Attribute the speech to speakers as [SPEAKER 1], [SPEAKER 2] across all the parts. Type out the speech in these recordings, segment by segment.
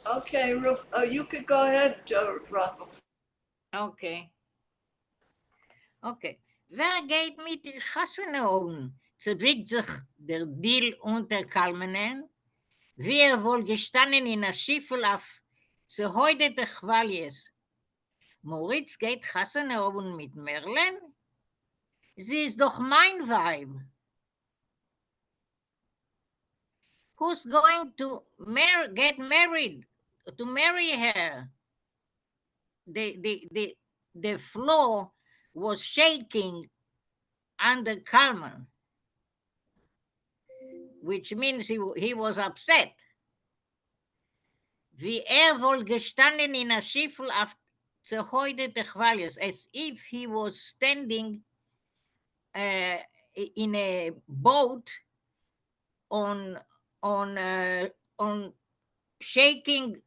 [SPEAKER 1] Okay, you could go ahead, Rafa.
[SPEAKER 2] Okay. Okay. Wer geht mit die Chassene oben? Zerwickt sich der Deal unter Kalmenen? Wer wohl gestanden in der Schiffel auf zu heute der Chwaljes? Moritz geht Chassene oben mit Merlen? Sie ist doch mein Weib. Who's going to get married? To marry her? The floor was shaking under Kalman, which means he was upset. Wie wohl gestanden in a Schiffel auf zerhäutete Chwalius, as if he was standing in a boat on on shaking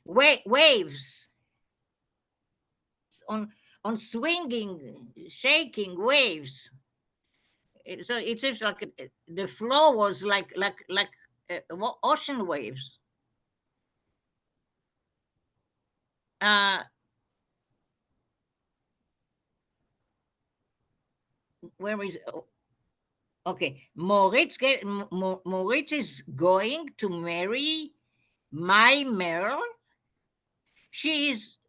[SPEAKER 2] waves, on swinging, shaking waves. So it seems like the flow was like ocean waves. Uh, where is okay? Moritz is going to marry my Merle.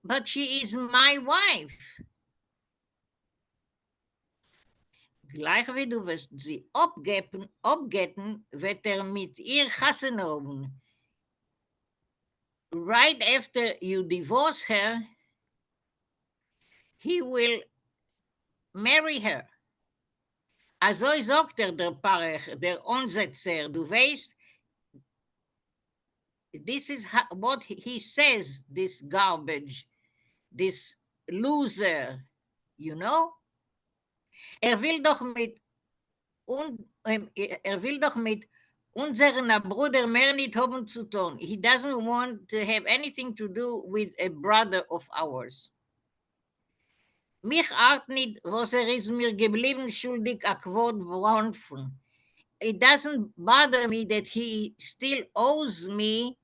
[SPEAKER 2] But she is my wife. Gleich wie du wirst sie abgeben, wird mit ihr Chassen haben. Right after you divorce her, he will marry her. Also sagt der Parech, der Umsetzer, du weißt, this is what he says, this garbage, this loser, you know? Will doch mit, will doch mit unseren Bruder mehr nicht haben zu tun. He doesn't want to have anything to do with a brother of ours. Mich art nicht, was ist mir geblieben schuldig, a Quart von. It doesn't bother me that he still owes me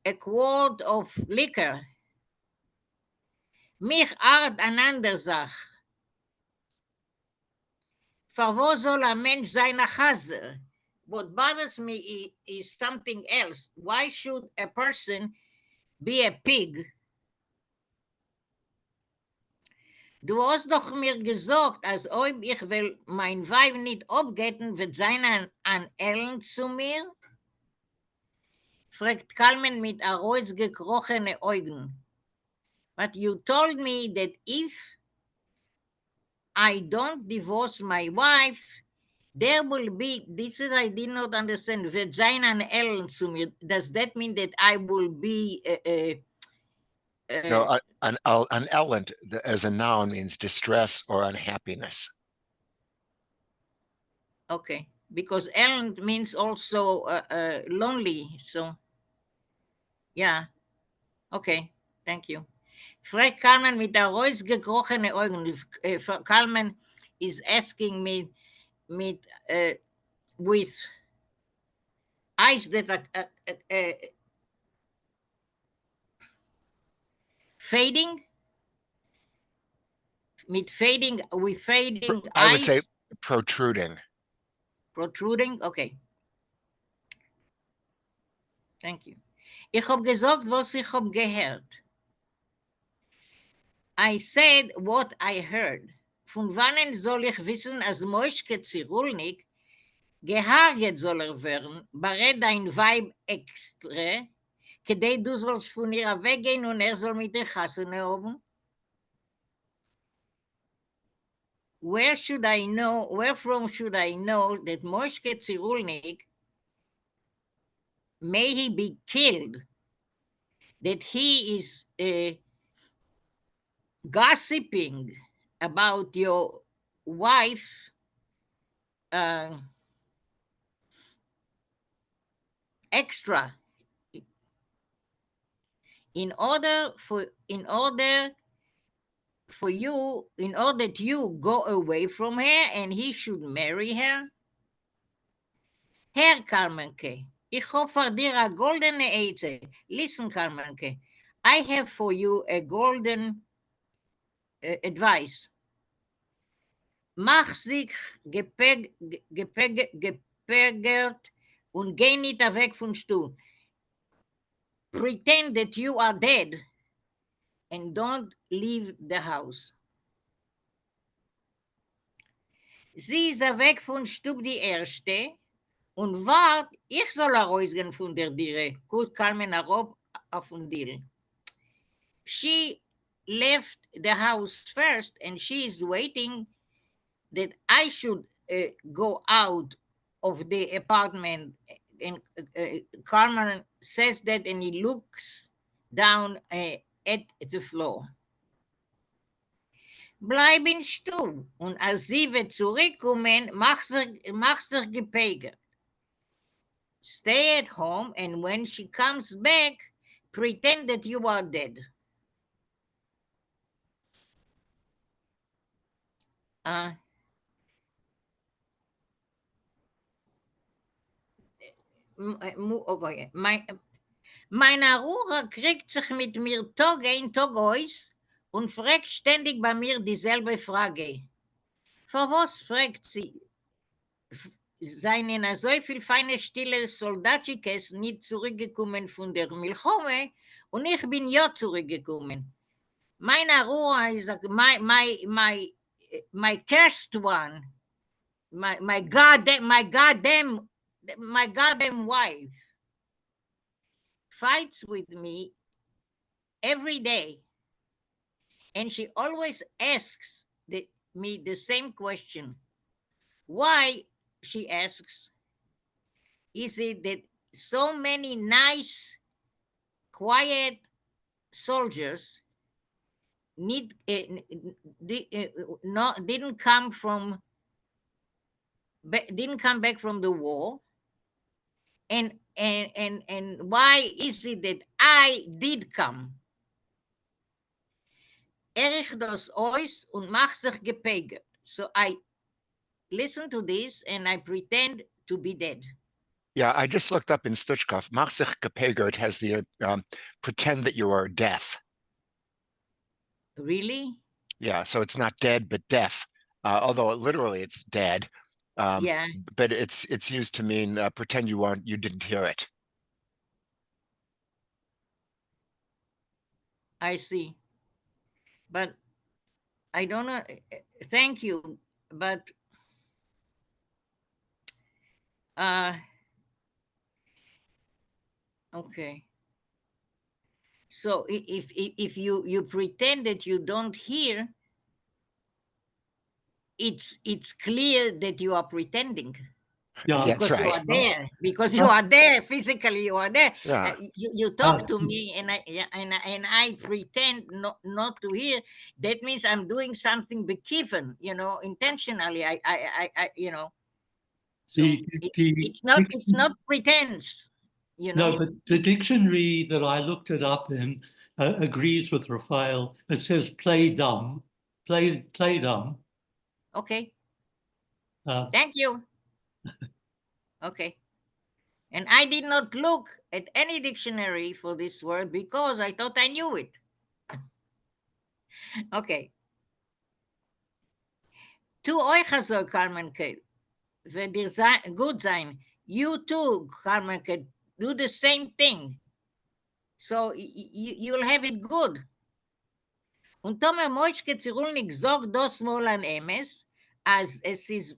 [SPEAKER 2] a quart of liquor. Mich art an ander Sach. Für wo soll ein Mensch sein a Chaser? What bothers me is something else. Why should a person be a pig? Du hast doch mir gesagt, als ob ich will mein Weib nicht abgeben, wird sein an Ellen zu mir? Fragt Kalman mit herausgekrochenen Augen. But you told me that if I don't divorce my wife, there will be, this is, I did not understand, wird sein an Ellen zu mir. Does that mean that I will be
[SPEAKER 3] No, an ellen as a noun means distress or unhappiness.
[SPEAKER 2] Okay, because Ellen means also lonely. So, yeah, okay, thank you. Fragt Kalman mit herausgekrochenen Augen. Kalman is asking me with eyes that are fading, with fading
[SPEAKER 3] I
[SPEAKER 2] eyes.
[SPEAKER 3] would say protruding.
[SPEAKER 2] Protruding, okay. Thank you. Ich hab gesagt, was ich hab gehört. I said what I heard. Von wann soll ich wissen, als Moschke Zirulnik geharget soll werden, berät ein Weib extra, כדי du sollst von ihr weggehen und soll mit der Chassene oben? Wherefrom should I know that Moschke Zirulnik, may he be killed, that he is gossiping about your wife extra in order that you go away from her and he should marry her? Herr Carmenke, Ich hoffe dir a goldene Eize. Listen, Carmenke, I have for you a golden advice. Mach sich gepeggert und geh nicht weg vom Stuhl. Pretend that you are dead and don't leave the house. Sie ist weg vom Stub die Erste und wart, ich soll rausgehen von der Dire. Gut, Carmen herab auf den Deal. She left the house first and she is waiting that I should go out of the apartment. And Carmen says that and he looks down at the floor. Bleib in Stub. Und als sie wird zurückkommen, macht sich gepeigert. Stay at home, and when she comes back, pretend that you are dead. Okay. Mein Arura kriegt sich mit mir Tag ein, Tag aus und fragt ständig bei mir dieselbe Frage. Für was fragt sie? Seien so viel feine, stille Soldatschikes nicht zurückgekommen von der Milchome und ich bin ja zurückgekommen. Mein Arura is my cursed one, my goddamn wife fights with me every day, and she always asks me the same question. Why, she asks, is it that so many nice, quiet soldiers didn't come back from the war, and why is it that I did come? Erich das ois und mach sich gepeigert. So I listen to this and I pretend to be dead.
[SPEAKER 3] Yeah, I just looked up in Stuchkov. Mach sich gepeigert has the pretend that you are deaf.
[SPEAKER 2] Really?
[SPEAKER 3] Yeah, so it's not dead, but deaf. Although literally it's dead.
[SPEAKER 2] Yeah.
[SPEAKER 3] But it's used to mean pretend you didn't hear it.
[SPEAKER 2] I see. But I don't know. Thank you. But okay. So if you pretend that you don't hear, it's clear that you are pretending.
[SPEAKER 4] Yeah,
[SPEAKER 3] That's
[SPEAKER 2] Because you
[SPEAKER 3] right.
[SPEAKER 2] are there. Because you are there physically. You are there.
[SPEAKER 3] Yeah.
[SPEAKER 2] You talk to me, and I pretend not to hear. That means I'm doing something bekiven, intentionally. I So it's not pretense,
[SPEAKER 4] No, but the dictionary that I looked it up in agrees with Raphael. It says play dumb, play dumb.
[SPEAKER 2] Okay. Thank you. Okay. And I did not look at any dictionary for this word because I thought I knew it. Okay. To euch also, Carmenke, wird dir gut sein. You too, Carmenke, do the same thing. So you'll have it good. Und Tomer Moischke Zirulnik sagt das mal an Emes, als es ist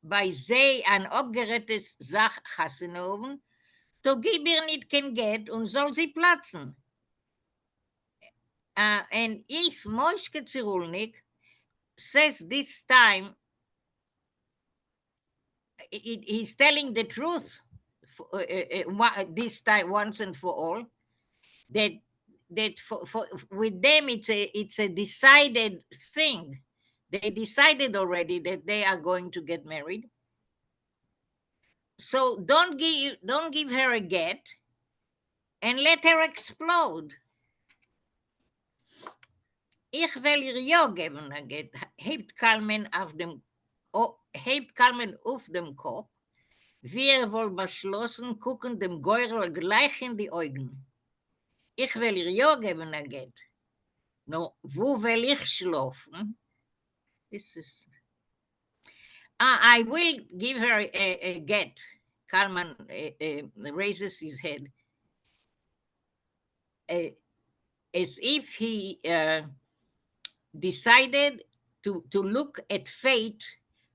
[SPEAKER 2] bei sie ein abgerettes Sach Chassenoven, to gib ihr nicht kein Geld und soll sie platzen. And if Moischke Zirulnik says this time, he's telling the truth this time once and for all, that with them it's a decided thing. They decided already that they are going to get married. So don't give her a get and let her explode. Ich will ihr ja geben ein Get. Hebt Carmen auf dem Kopf Wir wohl beschlossen, gucken dem Geurl gleich in die Augen. Ich will ihr ja geben a Get. No, wo will ich schlafen? This is... I will give her a get. Kalman raises his head. As if he decided to look at fate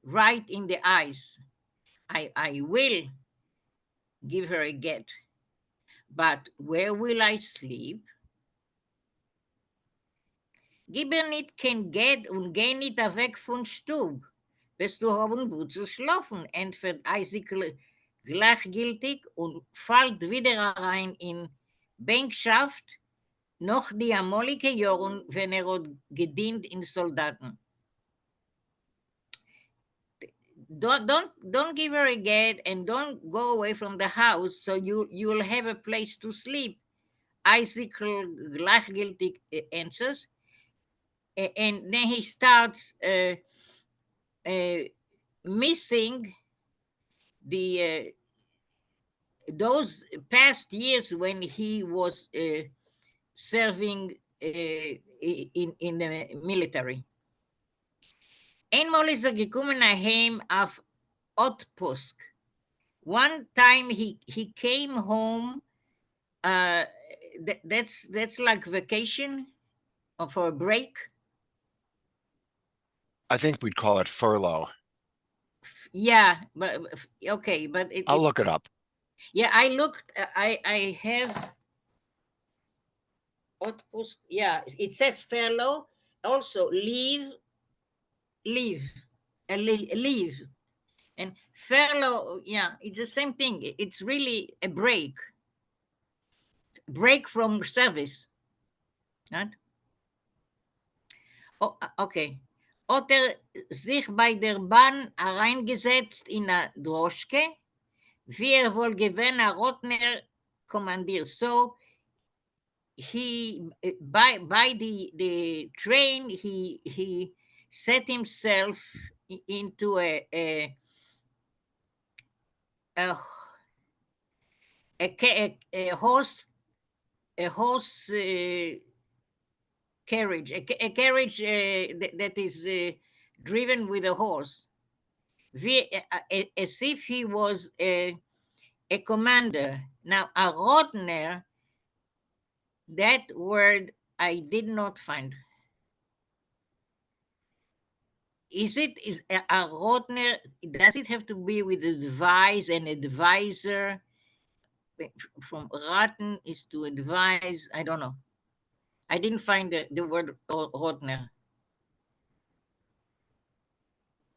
[SPEAKER 2] right in the eyes. I will give her a get. But where will I sleep? Gib ihr nicht kein Get und geh nicht weg von Stub. Wirst du haben wo zu schlafen, entweder Eisikel gleichgültig und fällt wieder rein in Bänkschaft, noch die amolige Jahren, wenn hat gedient in Soldaten. Don't give her a get and don't go away from the house so you'll have a place to sleep. Icicle gleichgültig answers. And then he starts missing the those past years when he was serving in the military. Einmal ist gekommen heim auf Otpusk. One time he came home. That's like vacation or for a break.
[SPEAKER 3] I think we'd call it furlough.
[SPEAKER 2] Yeah, but okay, but
[SPEAKER 3] I'll look it up.
[SPEAKER 2] Yeah, I looked. I have outpost. Yeah, it says furlough. Also leave, leave, and furlough. Yeah, it's the same thing. It's really a break from service. Right? Oh, okay. Hat sich bei der Bahn reingesetzt in a Droschke, wie wohl gewesen a Rotner Kommandier. So he by the train he set himself into a horse carriage, a carriage that is driven with a horse, as if he was a commander. Now, a Rotner, that word I did not find. Is a Rotner, does it have to be with advise, an advisor? From raten is to advise, I don't know. I didn't find the word Rotner.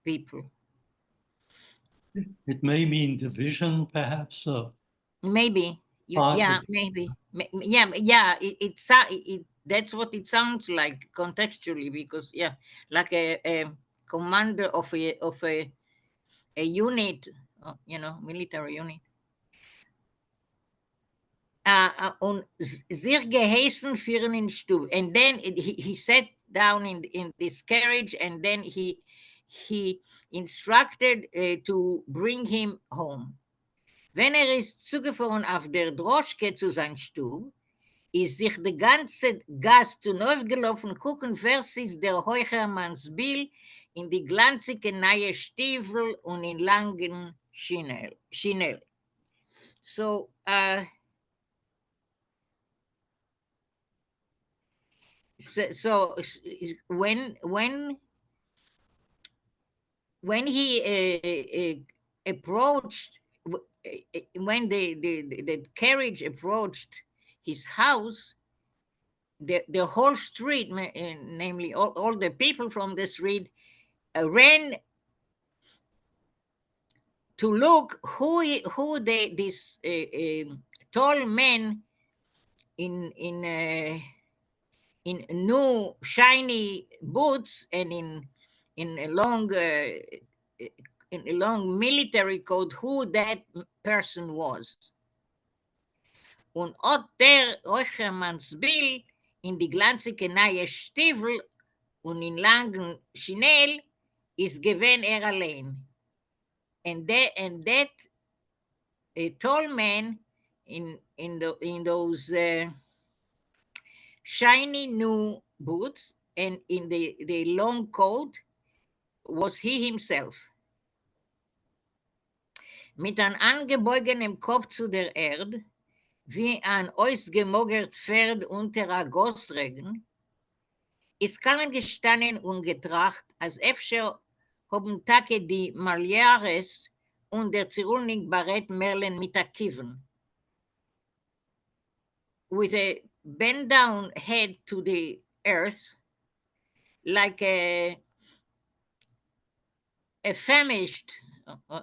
[SPEAKER 2] People.
[SPEAKER 4] It may mean division, perhaps.
[SPEAKER 2] Maybe. Yeah, maybe. Yeah. It that's what it sounds like contextually, because like a commander of a unit, military unit. Und sehr geheißen für den Stub. And then he sat down in this carriage, and then he instructed to bring him home. Wenn ist zugefahren auf der Droschke zu seinem Stub, ist sich der ganze Gast zu neu gelaufen, gucken, vers ist der Heuchermannsbill in die glanzige neue Stiefel und in langen Schinell. So, so when he approached, when the carriage approached his house, the whole street, namely all the people from the street, ran to look who this tall man in new shiny boots and in a long military coat, who that person was. Und auch der Euchermannsbill in die glanzige neue Stiefel und in langen Schnell ist gewesen allein. And that a tall man in those shiny new boots and in the long coat was he himself. Mit einem angebeugenen Kopf zu der Erde, wie ein ausgemogert Pferd unter a Gossregen, ist Carmen gestanden und getracht, als öfter haben Tage die Maljares und der Zirulnik Barett Merlen mit der Kiven. With a bent down head to the earth, like a famished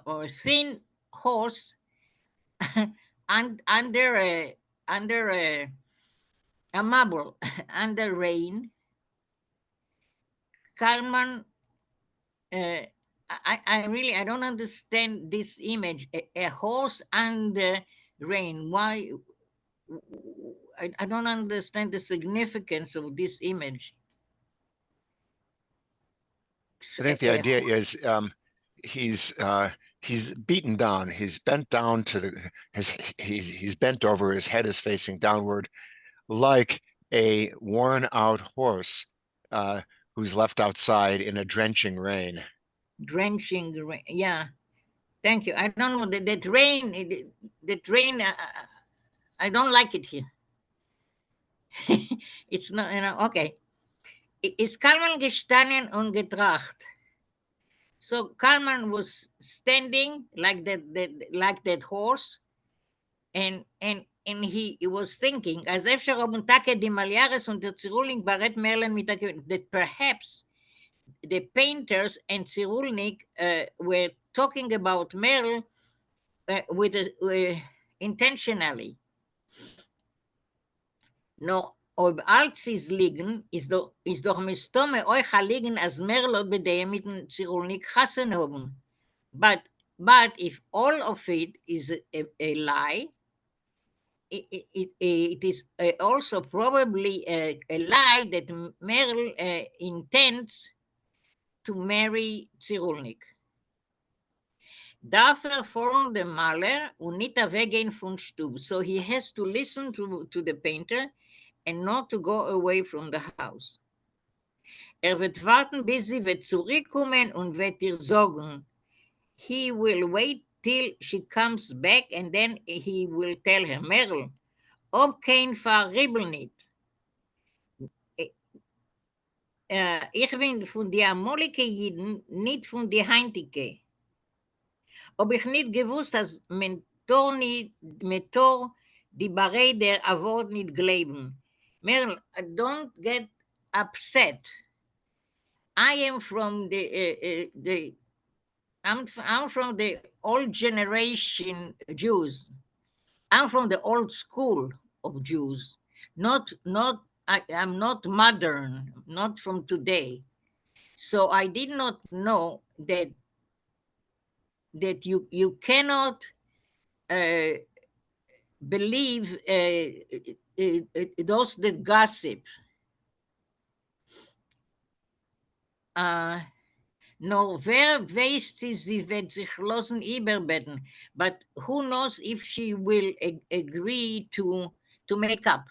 [SPEAKER 2] or thin horse under a marble, under rain. Kalman, I don't understand this image. A horse under rain. Why? I don't understand the significance of this image.
[SPEAKER 3] I think the idea is he's beaten down. He's bent down to he's bent over. His head is facing downward, like a worn out horse who's left outside in a drenching rain.
[SPEAKER 2] Drenching rain. Yeah, thank you. I don't know that rain. That rain. I don't like it here. It's not. Okay. Ist Kalman gestanden und getracht. So Kalman was standing like that horse, and he was thinking, as if die Maljares und der Zirulnik Barett Merlen mit that perhaps the painters and Cyrulnik were talking about Merl intentionally. No, ob Alzis liegen, ist doch mistome euch liegen, als Merl bedehe mit dem Cyrulnik Chassen haben. But if all of it is a lie, it is also probably a lie that Merl intends to marry Cyrulnik. Dafür folgen dem Maler und nicht weggehen von Stub. So he has to listen to the painter and not to go away from the house. Wird warten, bis sie wird zurückkommen und wird ihr sagen. He will wait till she comes back and then he will tell her, Merl, ob kein Verriebel nicht. Ich bin von der Amolike Jiden, nicht von der Heintike. Ob ich nicht gewusst, dass Mentor die Barei der Award nicht glauben. Merl, don't get upset. I am from I'm from the old generation Jews. I'm from the old school of Jews. I'm not modern, not from today. So I did not know that you cannot believe those that gossip. No, wer weiß, sie wird sich losen überbeten, but who knows if she will agree to make up.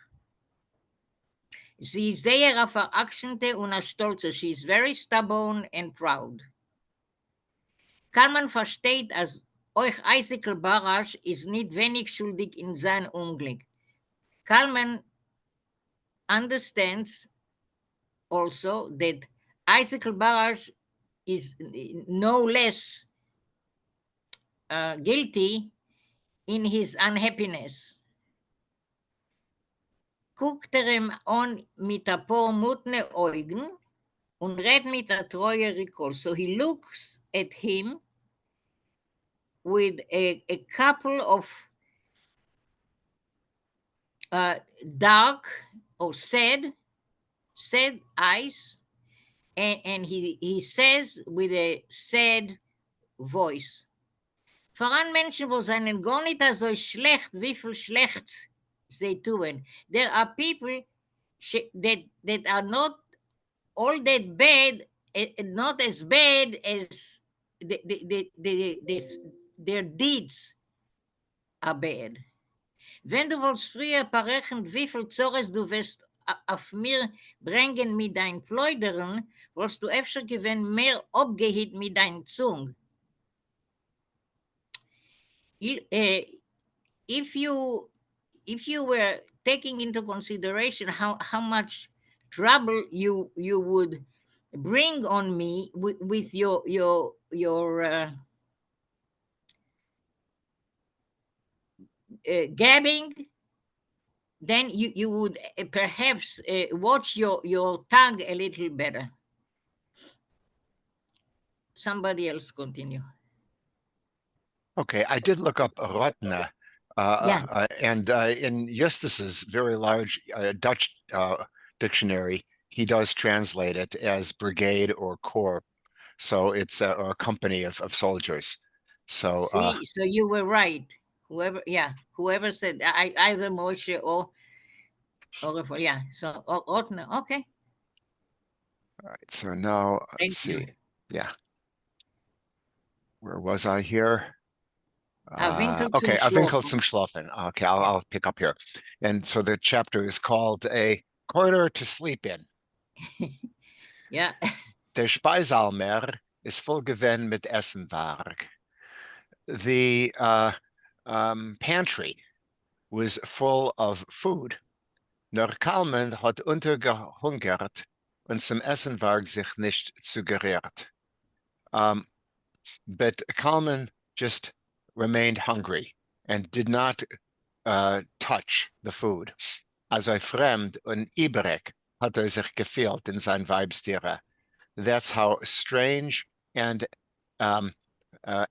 [SPEAKER 2] Sie ist sehr verachtete und stolze. She is very stubborn and proud. Kalman versteht, als euch Eisikel Barasch ist nicht wenig schuldig in sein Unglück. Kalman understands also that Eisikel Barasch is no less guilty in his unhappiness. Guckt ihm an mit ein paar mutne Augen und redet mit a treue Recall. So he looks at him with a couple of dark or sad eyes, and he says with a sad voice, voran Menschen, wo seinen gar nicht so schlecht, wie viel schlecht sie tun. There are people that are not all that bad, not as bad as their deeds are bad. Wenn du wolltest früher berechnen, wie viel Zores du wirst auf mir bringen mit deinen Pläudern, wolltest du öfter gewinnen mehr abgehit mit deinen Zung. If you were taking into consideration how much trouble you would bring on me with your gabbing, then you would perhaps watch your tongue a little better. Somebody else continue.
[SPEAKER 3] Okay, I did look up Rotna,
[SPEAKER 2] Yeah.
[SPEAKER 3] and in Justus's very large Dutch dictionary, he does translate it as brigade or corps. So it's a company of soldiers. So
[SPEAKER 2] See, so you were right. Whoever said either Moshe or yeah. So Otner, okay.
[SPEAKER 3] all right, so now let's
[SPEAKER 2] Thank you.
[SPEAKER 3] see. Yeah. Where was I here?
[SPEAKER 2] Winkel zum
[SPEAKER 3] Okay, a Winkel
[SPEAKER 2] Schlafen.
[SPEAKER 3] zum Schlafen. Okay, I'll pick up here. And so the chapter is called A Corner to Sleep In.
[SPEAKER 2] Yeah.
[SPEAKER 3] Der Speisalmer is full gewen mit Essenware. The pantry was full of food. Nur Kalman hat untergehungert und zum Essen war sich nicht zugeriert. But Kalman just remained hungry and did not touch the food. Also fremd und übrig hat sich gefühlt in sein Weibstiere. That's how strange and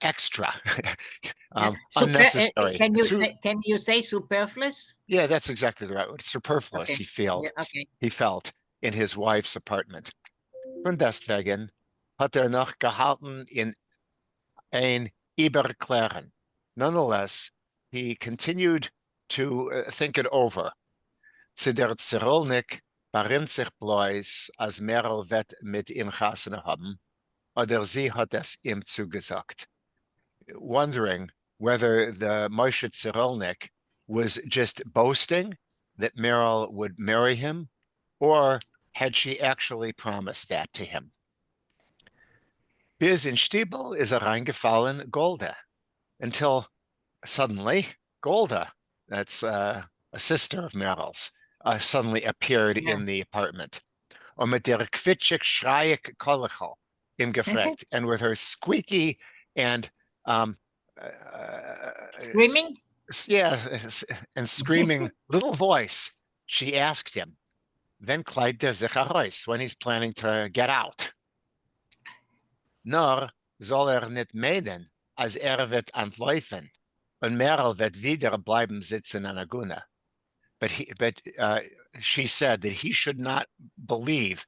[SPEAKER 3] extra, unnecessary.
[SPEAKER 2] Can you say superfluous?
[SPEAKER 3] Yeah, that's exactly the right word. Superfluous.
[SPEAKER 2] Okay.
[SPEAKER 3] He felt.
[SPEAKER 2] Yeah, okay.
[SPEAKER 3] He felt in his wife's apartment. Von deswegen hat noch gehalten in ein Überklären. Nonetheless, he continued to think it over. Zu der Zirolnik berimt sich bloß, als Merel wird mit ihm gassen haben, oder sie hat es ihm zugesagt. Wondering whether the Moshe Zirolnik was just boasting that Merel would marry him, or had she actually promised that to him? Bis in Stiebel is reingefallen Golda, until suddenly Golda, that's a sister of Merel's, suddenly appeared in the apartment. Und mit der quietschig schreiig Kolchel im Gefrecht, and with her squeaky and
[SPEAKER 2] Screaming?
[SPEAKER 3] Yeah, and screaming little voice, she asked him, wenn kleidet sich heraus, when he's planning to get out. Nur soll nicht meiden, als wird antläufen, und Merel wird wieder bleiben sitzen an Agune. But she said that he should not believe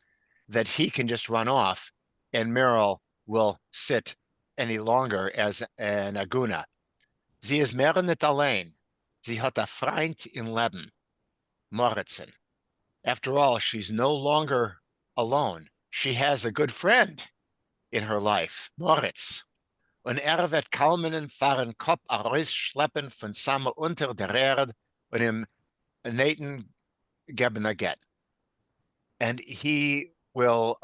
[SPEAKER 3] that he can just run off and Merel will sit any longer as an Aguna. Sie ist mehr nicht allein. Sie hat a Freund in Leben, Moritzen. After all, she's no longer alone. She has a good friend in her life, Moritz. Und wird Kalmenen fahren Kopf schleppen von Samme unter der Erde und im Nathan geben a get. And he will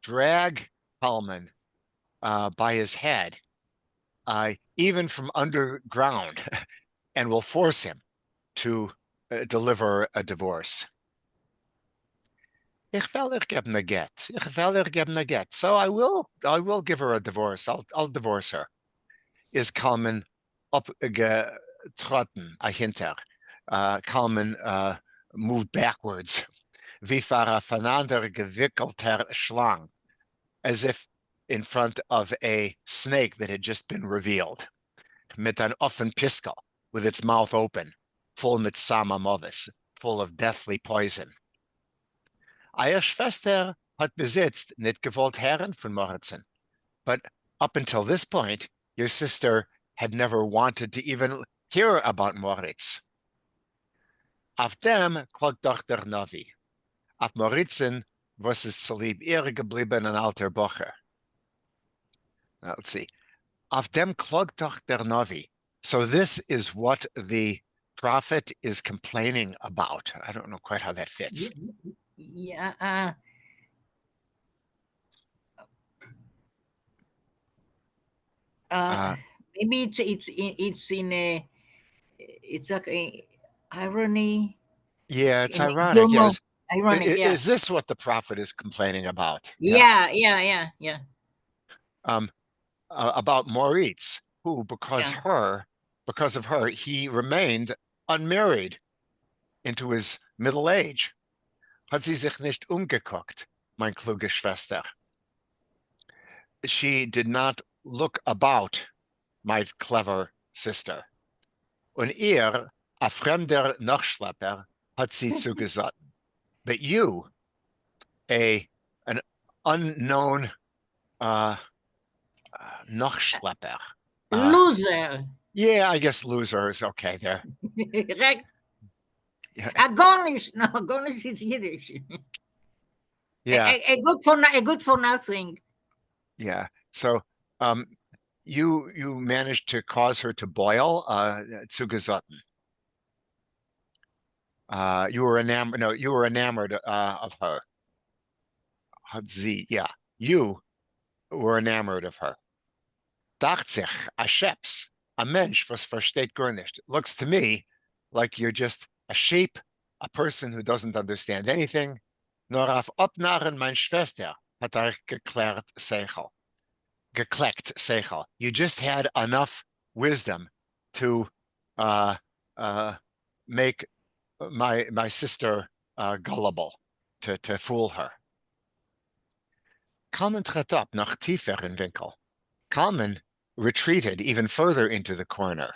[SPEAKER 3] drag Kalman by his head, even from underground, and will force him to deliver a divorce. Ich will geben a get. Ich will geben a get. So I will give her a divorce. I'll divorce her. Is Kalman upgetrotten ahinter. Kalman moved backwards. Wie a voneinander gewickelter Schlang, as if in front of a snake that had just been revealed. Mit an offen Piskel, with its mouth open, full mit Samamovis, full of deathly poison. Eier Schwester hat besitzt nicht gewollt Herren von Moritzen. But up until this point, your sister had never wanted to even hear about Moritz. Auf dem klagt doch der Navi. Auf Moritzen was es so lieb ihr geblieben ein alter Bocher. Now, let's see. Auf dem klagt doch der Navi. So this is what the prophet is complaining about. I don't know quite how that fits.
[SPEAKER 2] Yeah.
[SPEAKER 3] Uh,
[SPEAKER 2] Maybe it's in a it's like a irony,
[SPEAKER 3] yeah, it's
[SPEAKER 2] in a
[SPEAKER 3] ironic.
[SPEAKER 2] humor.
[SPEAKER 3] Yes.
[SPEAKER 2] Ironic, yeah.
[SPEAKER 3] Is this what the prophet is complaining about?
[SPEAKER 2] Yeah.
[SPEAKER 3] Um, about Moritz, who,
[SPEAKER 2] Yeah.
[SPEAKER 3] because of her, he remained unmarried into his middle age. Hat sie sich nicht umgeguckt, mein kluge Schwester. She did not look about, my clever sister. Und ihr, a fremder Nachschlepper, hat sie zugesagt. But you, an unknown Nachschlepper.
[SPEAKER 2] Loser.
[SPEAKER 3] Yeah, I guess loser is okay there.
[SPEAKER 2] Right.
[SPEAKER 3] Yeah.
[SPEAKER 2] Agonish. No, Agonish is Yiddish.
[SPEAKER 3] Yeah,
[SPEAKER 2] A good for nothing.
[SPEAKER 3] yeah. So you managed to cause her to boil, zugesotten. You were enamored of her. Hat sie, yeah. You were enamored of her. Dacht sich, a sheps, a mensch was versteht gar nicht. Looks to me like you're just a sheep, a person who doesn't understand anything. Nor auf Obnaren mein Schwester hat geklärt Seichel. Gekleckt Seichel. You just had enough wisdom to make my sister gullible, to fool her. Kalman tritt up nach tieferen Winkel. Kalman retreated even further into the corner.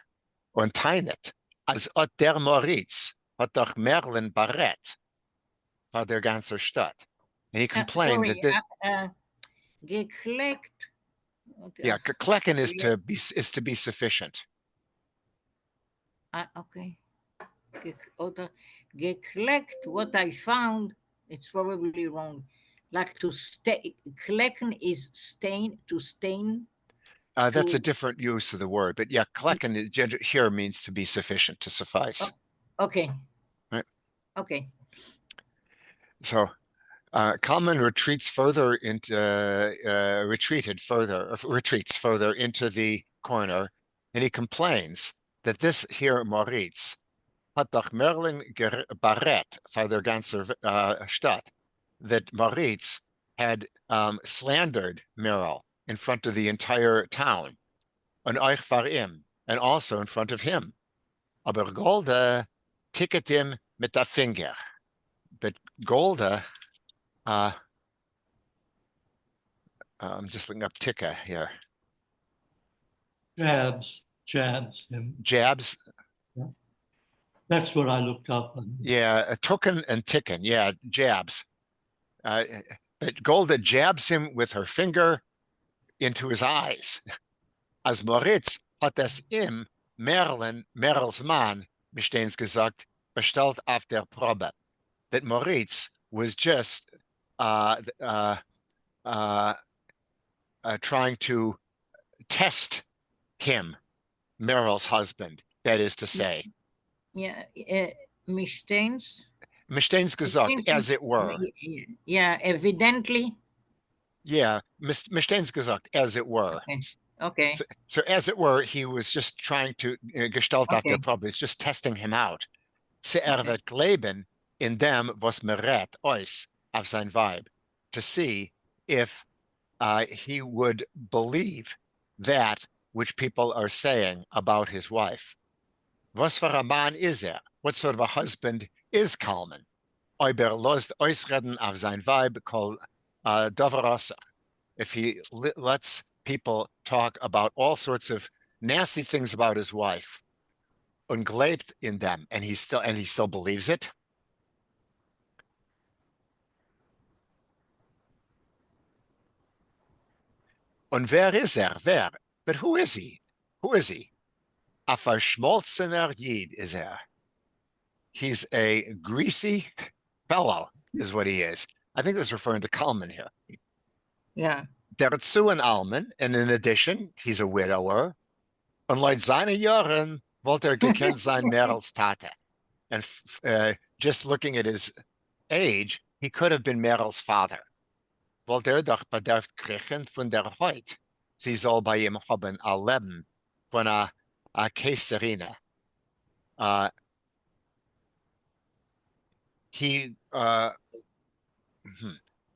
[SPEAKER 3] Und teinet, als ot der Moritz hat doch Merlin Barrett war der ganze Stadt. And he complained
[SPEAKER 2] Sorry.
[SPEAKER 3] that
[SPEAKER 2] Gekleckt.
[SPEAKER 3] yeah, geklecken is to be sufficient.
[SPEAKER 2] Okay. Gekleckt, what I found, it's probably wrong. Like to stay, klecken is stain, to stain.
[SPEAKER 3] That's a
[SPEAKER 2] to-
[SPEAKER 3] different use of the word, but yeah, klecken here means to be sufficient, to suffice.
[SPEAKER 2] Okay.
[SPEAKER 3] Right.
[SPEAKER 2] Okay.
[SPEAKER 3] So Kalman retreats further into the corner, and he complains that this here Moritz hat doch Merlin Barrett for der ganze Stadt, that Moritz had slandered Merrill in front of the entire town, and euch vor ihm, and also in front of him. Aber Golda ticket him mit der Finger. But Golda, I'm just looking up ticker here.
[SPEAKER 4] Jabs him.
[SPEAKER 3] Jabs.
[SPEAKER 4] Yeah. That's what I looked up.
[SPEAKER 3] Yeah, token and ticken. Yeah, jabs. But Golda jabs him with her finger into his eyes. As Moritz hat es ihm Merls Mann, bestehens gesagt, bestellt auf der Probe. That Moritz was just trying to test him, Meryl's husband, that is to say.
[SPEAKER 2] Yeah. Mischtens.
[SPEAKER 3] Mischtens gesagt, as it were.
[SPEAKER 2] Yeah, evidently.
[SPEAKER 3] Yeah, Mischtens gesagt, as it were.
[SPEAKER 2] Okay.
[SPEAKER 3] So as it were, he was just trying to gestalt auf der
[SPEAKER 2] Okay.
[SPEAKER 3] Probe. He's just testing him out. Ze wird leben in dem, was meret ois auf sein Weib, to see if he would believe that which people are saying about his wife. Was für a man is er? What sort of a husband is Kalman? Ob lost ausreden auf sein Weib called Doverosa. If he lets people talk about all sorts of nasty things about his wife, und gleibt in them, and he still believes it. Und wer is er? Wer? But who is he? Who is he? A verschmolzener Yid is er. He's a greasy fellow, is what he is. I think this is referring to Kalman here.
[SPEAKER 2] Yeah.
[SPEAKER 3] Derzu an Alman, and in addition, he's a widower. Und laut seinen Jahren wollte gekannt sein mehr als Tate. And just looking at his age, he could have been mehr als Vater. Wollte doch bedarf kriegen von der Heut. Sie soll bei ihm haben a Leben von a Kaiserine. He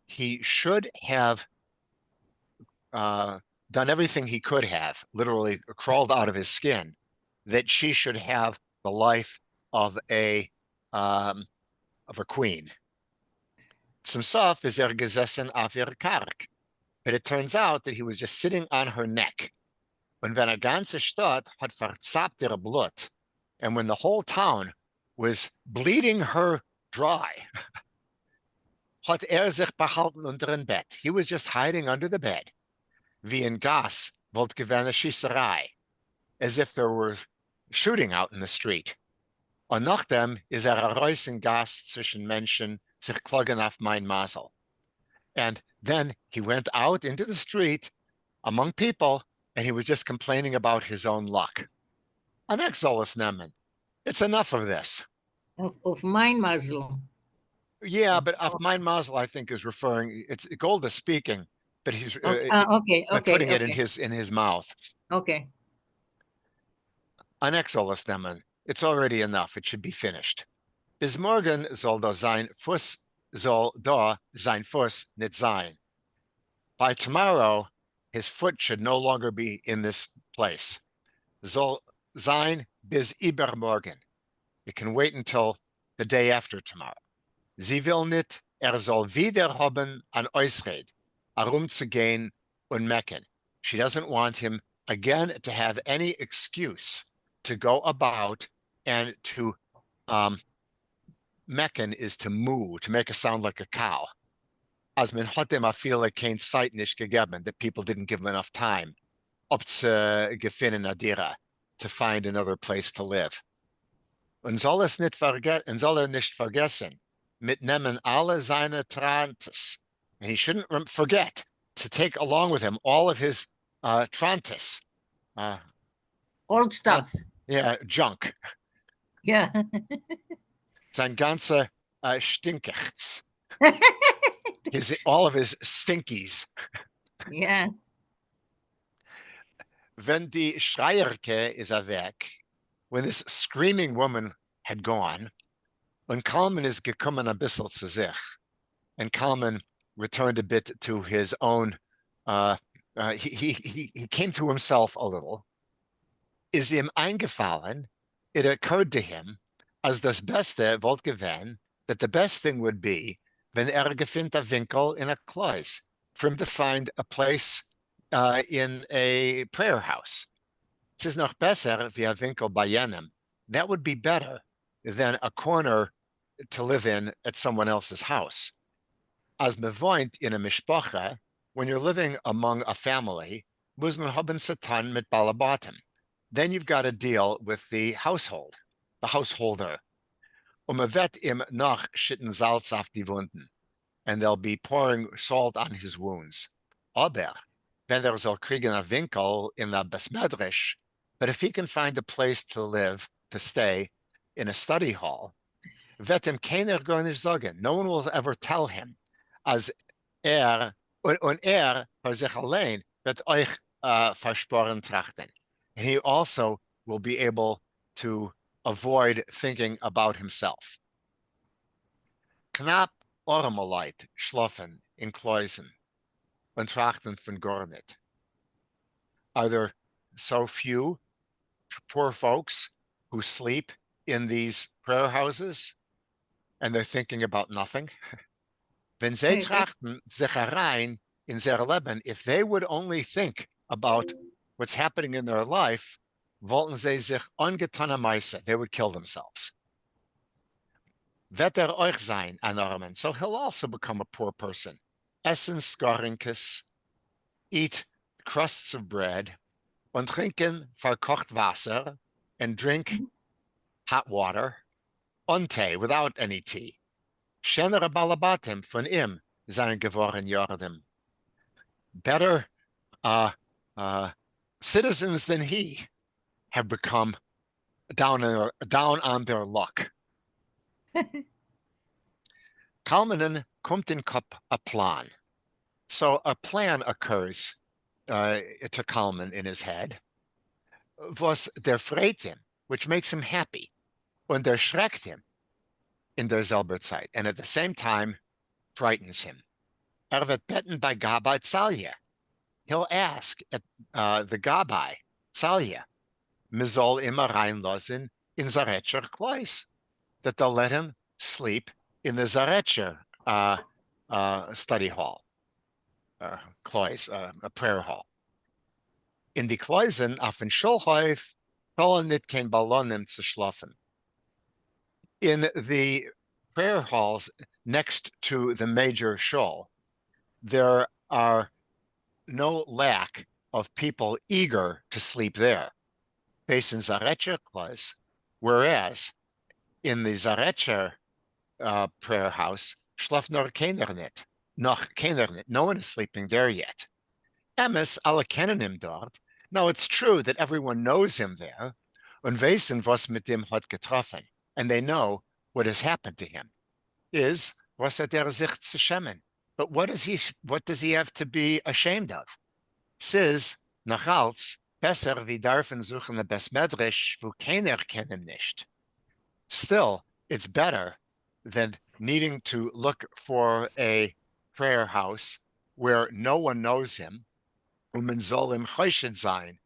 [SPEAKER 3] he should have done everything he could have, literally crawled out of his skin, that she should have the life of a queen. Some stuff is gesessen auf ihrer Kark, but it turns out that he was just sitting on her neck. Und wenn a ganze Stadt hat verzappt ihre Blut, and when the whole town was bleeding her dry, hat sich behalten unter ein Bett. He was just hiding under the bed. Wie in Gas wollt gewähne Schießerei, as if there were shooting out in the street. Und nachdem is a Reus in Gas zwischen Menschen sich klagen auf mein Masel. And then he went out into the street among people, and he was just complaining about his own luck. An exolus nemen. It's enough of this.
[SPEAKER 2] Of mein Muslim.
[SPEAKER 3] Yeah, but of mein Masel, I think, is referring. It's Gold is speaking, but he's
[SPEAKER 2] Okay,
[SPEAKER 3] by putting it
[SPEAKER 2] okay.
[SPEAKER 3] in his mouth.
[SPEAKER 2] Okay.
[SPEAKER 3] An exolus nemen. It's already enough. It should be finished. Bis morgen soll da sein Fuß nicht sein. By tomorrow, his foot should no longer be in this place. Soll sein bis übermorgen. It can wait until the day after tomorrow. Sie will nicht, soll wieder haben an Ausred, herumzugehen und mecken. She doesn't want him again to have any excuse to go about and to mecken is to moo, to make a sound like a cow. As men hat dem a viele kein Zeit nicht gegeben, that people didn't give him enough time up to gefinnen adira, to find another place to live. Und soll nicht vergessen, mitnehmen alle seine Trantes. And he shouldn't forget to take along with him all of his Trantes.
[SPEAKER 2] Old stuff.
[SPEAKER 3] Junk.
[SPEAKER 2] Yeah.
[SPEAKER 3] Sein ganze Stinkichts. All of his stinkies.
[SPEAKER 2] Yeah.
[SPEAKER 3] Wenn die Schreierke is weg, when this screaming woman had gone, when Kalman is gekommen a bissel zu sich, and Kalman returned a bit to his own, he came to himself a little, is ihm eingefallen, it occurred to him, as das Beste wollt gewähn, that the best thing would be, wenn gefindt a Winkel in a Kleus, for him to find a place in a prayer house. Es ist noch besser wie a Winkel bei jenem. That would be better than a corner to live in at someone else's house. As me wohnt in a mishpacha, when you're living among a family, muss man haben Satan mit Balabatim. Then you've got to deal with the household, the householder. Me wird ihm noch schitten Salz auf die Wunden, and they'll be pouring salt on his wounds. Aber, wenn soll kriegen a Winkel in the Besmedrisch, but if he can find a place to live, to stay, in a study hall, wird ihm keiner gar nicht sagen. No one will ever tell him, as und für sich allein wird euch versporen trachten. And he also will be able to avoid thinking about himself. Knapp Ormeleit schlafen in Kleusen und trachten von gar nicht. Are there so few poor folks who sleep in these prayer houses and they're thinking about nothing? Wenn sie trachten sich herein in their Leben, if they would only think about what's happening in their life, wollten sie sich ungetane Meise, they would kill themselves. Wird euch sein, an Armen, so he'll also become a poor person. Essen Skorinkes, eat crusts of bread, und trinken verkocht Wasser, and drink hot water, und Tee, without any tea. Schenere Balabatim von ihm seinen geworden Jordim. Better citizens than he. have become down on their luck. Kalmanen kommt in Kopf a plan. So a plan occurs to Kalman in his head, was der freut him, which makes him happy, und der schreckt him in derselben Zeit, and at the same time frightens him. Wird beten bei Gabai Tsalya. He'll ask at the Gabai Tsalya, mizol immer reinlassen in Zarecher Klois, that they'll let him sleep in the Zarecher study hall, Klois, a prayer hall. In die Kloisen auf den Schulhof sollen nicht kein Ballonen zu schlafen. In the prayer halls next to the major shul, there are no lack of people eager to sleep there. Based in Zarecher Klois, whereas in the Zarecher prayer house, schlaft nur keiner nicht. Noch keiner nicht. No one is sleeping there yet. Emes alle kennen him dort. Now it's true that everyone knows him there, und wissen, was mit dem hat getroffen, and they know what has happened to him. Is was hat sich zu schämen? But what does he have to be ashamed of? Says nachals besser wie darfen suchen bes medrisch, wo keiner kennen nicht. Still, it's better than needing to look for a prayer house where no one knows him, man soll im Choshed sein,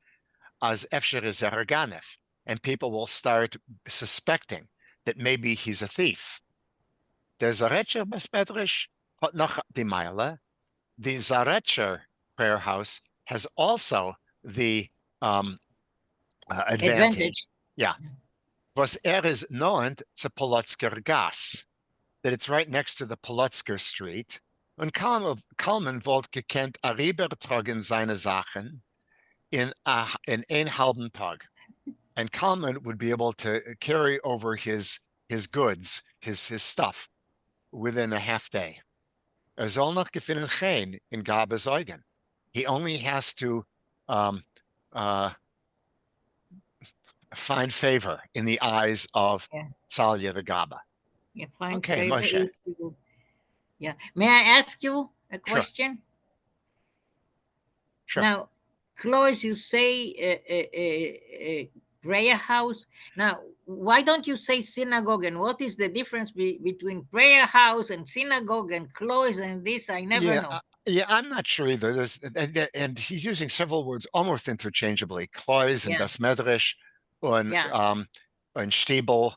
[SPEAKER 3] as efsher is Ganef, and people will start suspecting that maybe he's a thief. Der Zarecher Besmedrish hat noch die Meile. The Zarecher prayer house has also the advantage. Yeah. Was is known to Polotsker Gas, that it's right next to the Polotsker Street. Und Kalman wollte gekannt a rübertragen seine Sachen in ein halben Tag. And Kalman would be able to carry over his goods, his stuff, within a half day. Soll noch gefunden gehen in Gaba's Eugen. He only has to find favor in the eyes of Tsalya the Gaba.
[SPEAKER 2] Yeah, find
[SPEAKER 3] Okay,
[SPEAKER 2] favor
[SPEAKER 3] Moshe.
[SPEAKER 2] is to- Yeah. May I ask you a question?
[SPEAKER 3] Sure.
[SPEAKER 2] Now, Clois, you say a prayer house. Now, why don't you say synagogue? And what is the difference between prayer house and synagogue and Clois and this? I never know.
[SPEAKER 3] Yeah, I'm not sure either. And he's using several words almost interchangeably: Klois and
[SPEAKER 2] Yeah.
[SPEAKER 3] Besmedrish, and Stiebel.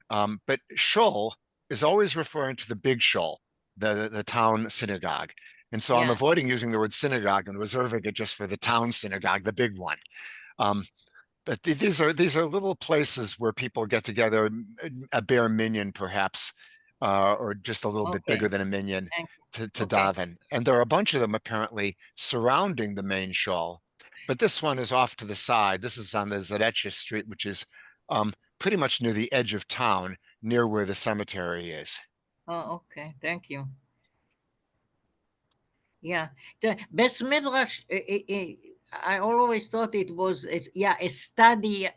[SPEAKER 3] But shul is always referring to the big shul, the town synagogue. And so I'm avoiding using the word synagogue and reserving it just for the town synagogue, the big one. But these are little places where people get together, a bare minyan perhaps, or just a little bit bigger than a minyan to daven. And there are a bunch of them apparently surrounding the main shul. But this one is off to the side. This is on the Zarecha Street, which is pretty much near the edge of town, near where the cemetery is.
[SPEAKER 2] Oh, okay. Thank you. Yeah, the Best Midrash. I always thought it was a study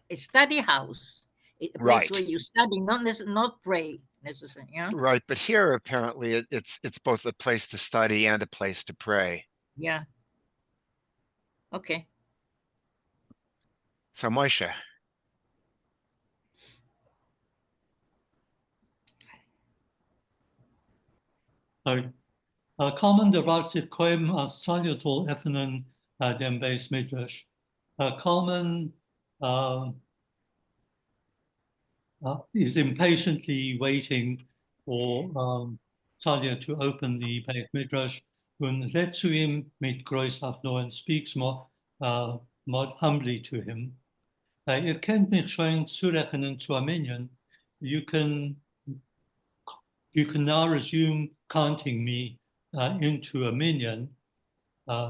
[SPEAKER 2] house, a place where you study, not pray necessarily. Yeah.
[SPEAKER 3] Right, but here apparently it's both a place to study and a place to pray.
[SPEAKER 2] Yeah. Okay.
[SPEAKER 3] So Moshe.
[SPEAKER 4] Kommen der Rat sich kaum als Salutol öffnen dem Beis Midrash. Kalman is impatiently waiting for Talia to open the Beis Midrash und redet zu ihm mit Großachtung and speaks more humbly to him. Kennt mich schon zurechnen zu Armenien. You can now resume counting me into a minyan,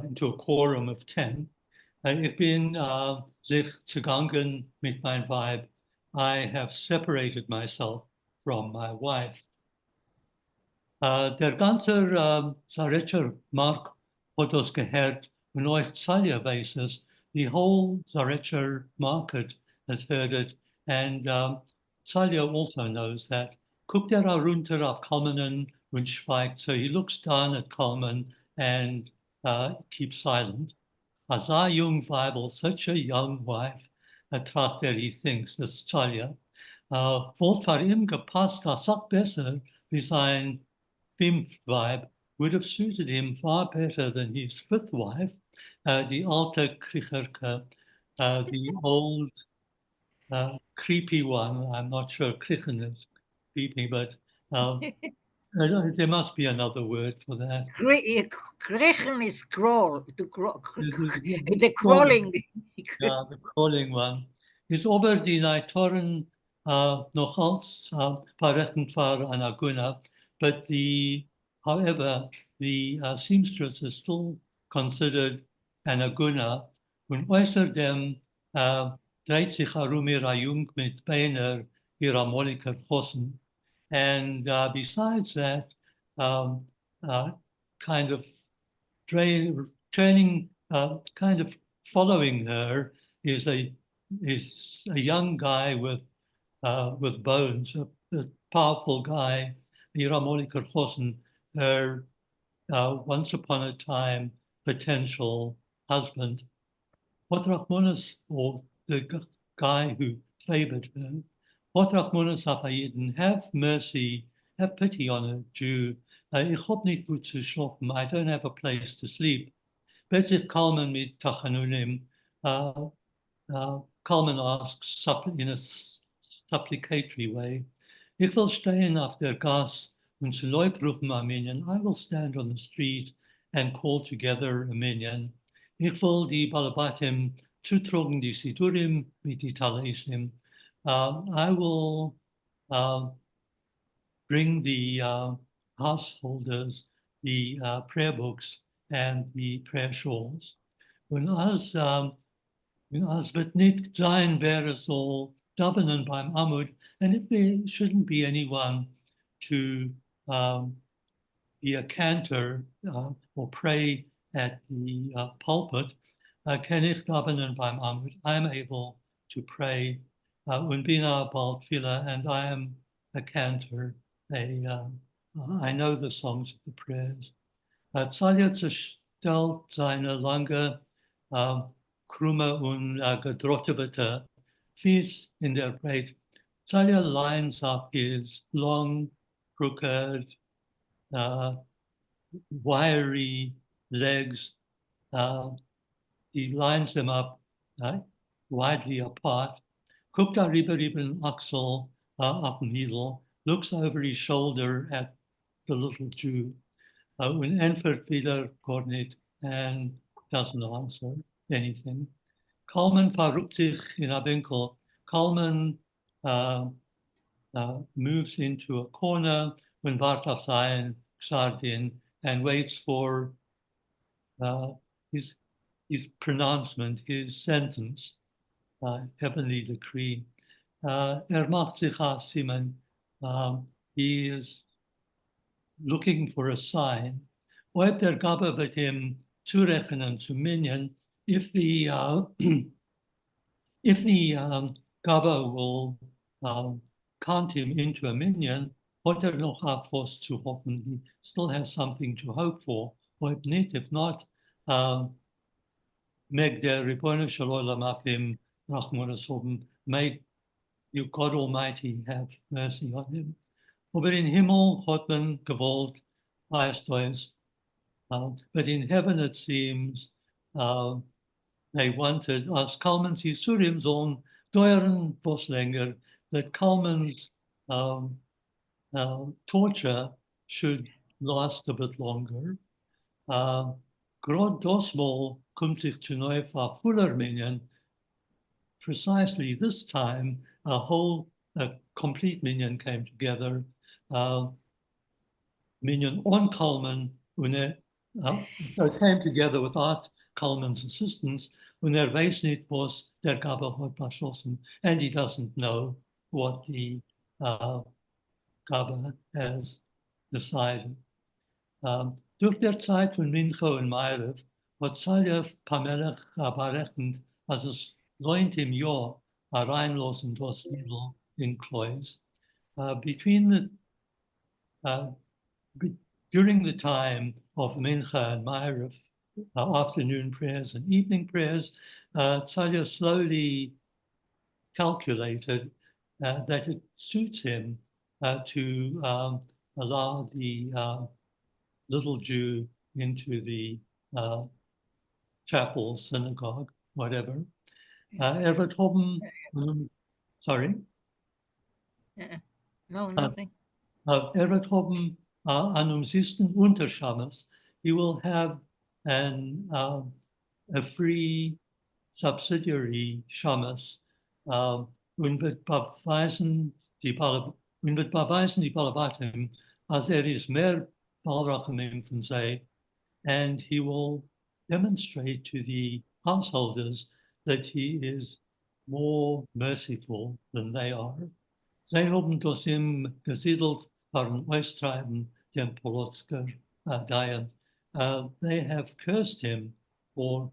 [SPEAKER 4] into a quorum of 10. Ich bin sich zugangen mit mein Weib. I have separated myself from my wife. Der ganze Zarecher Mark hat das gehört, und euch Zalia weiss es, the whole Zarecher market has heard it. And Salya also knows that. Guckt runter auf Kalmanen und schweigt. So he looks down at Kalman and keeps silent. As a young Bible, such a young wife, tracht he thinks, this Salya. Volt voor hem gepast, als ook besser wie sein fifth wife, would have suited him far better than his fifth wife, the alte Kricherke, the old creepy one. I'm not sure Krichen is creepy, but there must be another word for that.
[SPEAKER 2] Krechen is crawl,
[SPEAKER 4] The
[SPEAKER 2] the crawling.
[SPEAKER 4] Yeah, the crawling one. Is over die Naitoren nogals verrichtend for an AGUNE, but however, the seamstress is still considered an AGUNE. Und außerdem dreht sich ihre Jung mit Beiner ihrer Moliker Kossen. And besides that, kind of turning, kind of following her is a young guy with bones, a powerful guy, Iramoli Kerchosen, her once upon a time potential husband. What Rachmanis, or the guy who favored her, what Rachmanis Afayidin, have mercy, have pity on a Jew. Ich hab nicht wo zu schlafen, I don't have a place to sleep. Bezit Kalman mit Tachanunim. Kalman asks in a supplicatory way, Ich will stehen auf der Gas und zu Leut rufen Armenian. I will stand on the street and call together Armenian. Ich will die Balabatim zutrogen die Sidurim mit die Talaisim. I will bring the householders the prayer books and the prayer shawls. When as wird nicht sein, wäre so davenen beim Amud, and if there shouldn't be anyone to be a cantor or pray at the pulpit, kann ich davenen beim Amud. I'm able to pray und bin bald Tfilah, and I am a cantor. I know the songs of the prayers. Salya zerstellt seine lange krumme und gedrottete Fies in der Breit. Salya lines up his long, crooked, wiry legs. He lines them up widely apart. Guckt darüber den Achsel up Needle, looks over his shoulder at the little Jew. Und antwortet wieder gar nicht and doesn't answer anything. Kalman verrückt sich in a winkel. Kalman moves into a corner when wartet auf sein Gsardin and waits for his pronouncement, his sentence, heavenly decree. Macht sich Simon. He is looking for a sign. Ob der Gabe wird ihm zurechnen zu Minion, if the Gabe will count him into a Minion, what noch was zu hoffen, he still has something to hope for. Ob nicht, if not, meg der Ribono shel Olam auf him Rachmanos hoben, may you God Almighty have mercy on him. Aber in Himmel hat man gewollt, heißt es. But in heaven it seems they wanted, as Kalman's Yisurim sollen dauern was länger, that Kalman's torture should last a bit longer. Grod dosmol kommt sich zu neu fuller Minion. Precisely this time, a complete Minion came together. Minion on Kalman, came together without Kalman's assistance, when weiß nicht was der Gabe hat beschlossen, and he doesn't know what the Gabe has decided. Durch der Zeit von Mincha und Meirev hat Salya Pamelech berechnet, als es 9. Jahr reinlosen das Lidl in Klois. Between the during the time of Mincha and Ma'ariv, afternoon prayers and evening prayers, Tzalia slowly calculated that it suits him to allow the little Jew into the chapel, synagogue, whatever. Everett Hobben, sorry.
[SPEAKER 2] No, nothing.
[SPEAKER 4] Everett Hobben an system Unterschamas. He will have a free subsidiary shamas und wird beweisen die Balabatim, als is mehr Balrachamim von sei, and he will demonstrate to the householders that he is more merciful than they are. Zij hebben dus hem gesiedeld waren Oistreiben, den Polotsker diet. They have cursed him for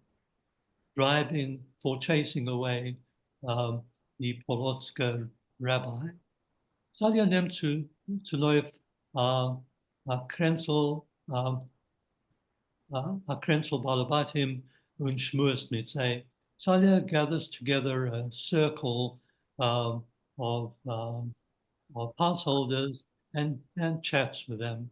[SPEAKER 4] chasing away the Polotsker rabbi. Zal je neemt zu neuf Krenzel Balabatim und schmust mit say. Salia gathers together a circle of householders and chats with them.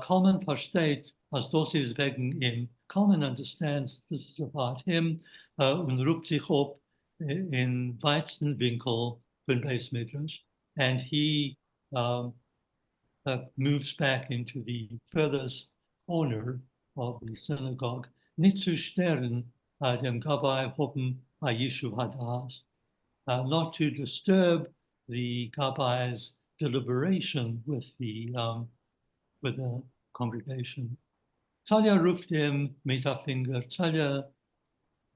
[SPEAKER 4] Coleman versteht, als das ist wegen ihm. Coleman understands this is about him und ruft sich up in weitesten Winkel von Beis Midrash, and he moves back into the furthest corner of the synagogue, nicht zu stören dem Gabbai Hoppen Yishuv Hadas, not to disturb the Gabbai's deliberation with the congregation. Talia ruft him mit a finger. Talia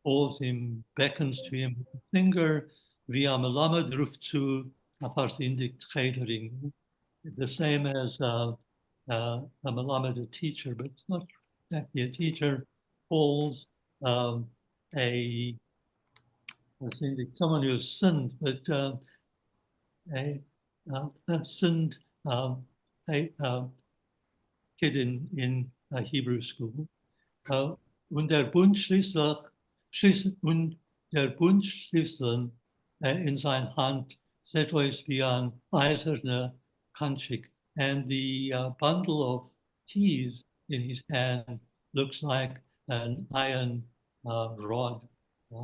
[SPEAKER 4] calls him, beckons to him with a finger. Via Melamed ruft zu a versindigt Tredering. The same as a Melamed, a teacher, but it's not exactly a teacher, calls someone who has sinned, but sinned kid in a Hebrew school. Und der Bund schließlich in sein Hand set euch wie ein eiserne Kanchik, and the bundle of keys in his hand looks like an iron rod,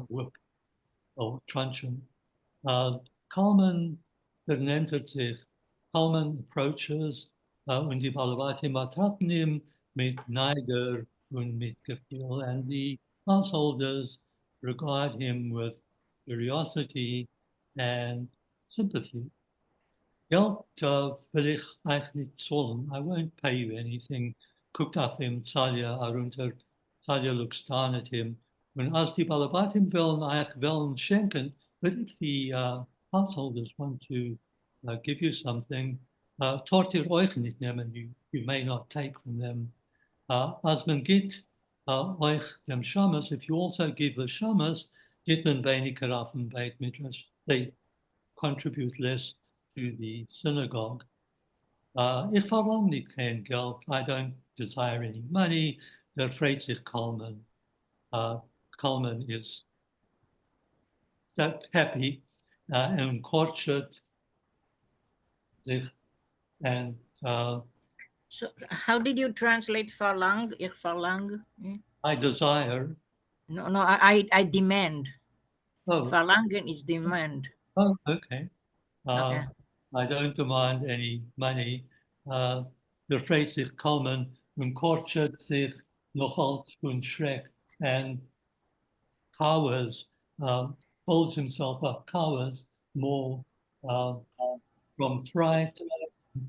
[SPEAKER 4] whip, or truncheon. Kalman vernentert sich. Kalman approaches und die Balabatim betrachten ihn mit Neider und mit Gefühl, and the householders regard him with curiosity and sympathy. Geld will ich eigentlich nicht zahlen. I won't pay you anything. Guckt auf ihm Talia herunter. Talia looks down at him. When als die Balabatim wollen schenken, but if the householders want to give you something, tort ihr euch nicht nehmen. You may not take from them. Als man gibt euch dem Shamas, if you also give the Shamas, gibt man weniger auf dem Beit Midrash. They contribute less to the synagogue. Ich verlange nicht kein Geld. I don't desire any money. Der freut sich Kalman. Kalman is that happy and courtship sich and
[SPEAKER 2] So how did you translate verlang? Ich verlang.
[SPEAKER 4] I desire.
[SPEAKER 2] No, I demand.
[SPEAKER 4] Oh,
[SPEAKER 2] Verlangen is demand.
[SPEAKER 4] oh, okay.
[SPEAKER 2] Okay.
[SPEAKER 4] I don't demand any money. Der freut sich Kalman und courtship sich noch als von Schreck and cowers, folds himself up, cowers more from fright,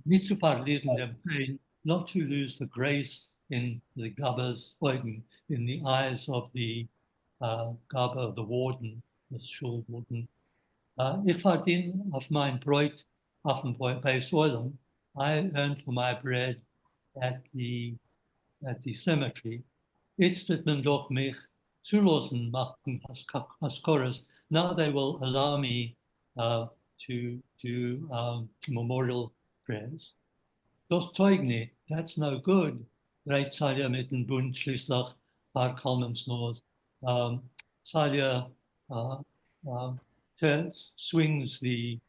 [SPEAKER 4] nicht zu verlieren dem pain, not to lose the grace in the Gabba's Eugen, in the eyes of the Gabba, the warden, the shul warden. Ich verdiene auf mein Brot auf dem Beis Olam. I earn for my bread at the cemetery. Jetzt wird man doch mich zulassen machen als Chorus, now they will allow me to do memorial prayers. Das Zeug nicht, that's no good. Right, Salia mit dem Bund schließlich war Coleman's nose. Salia swings the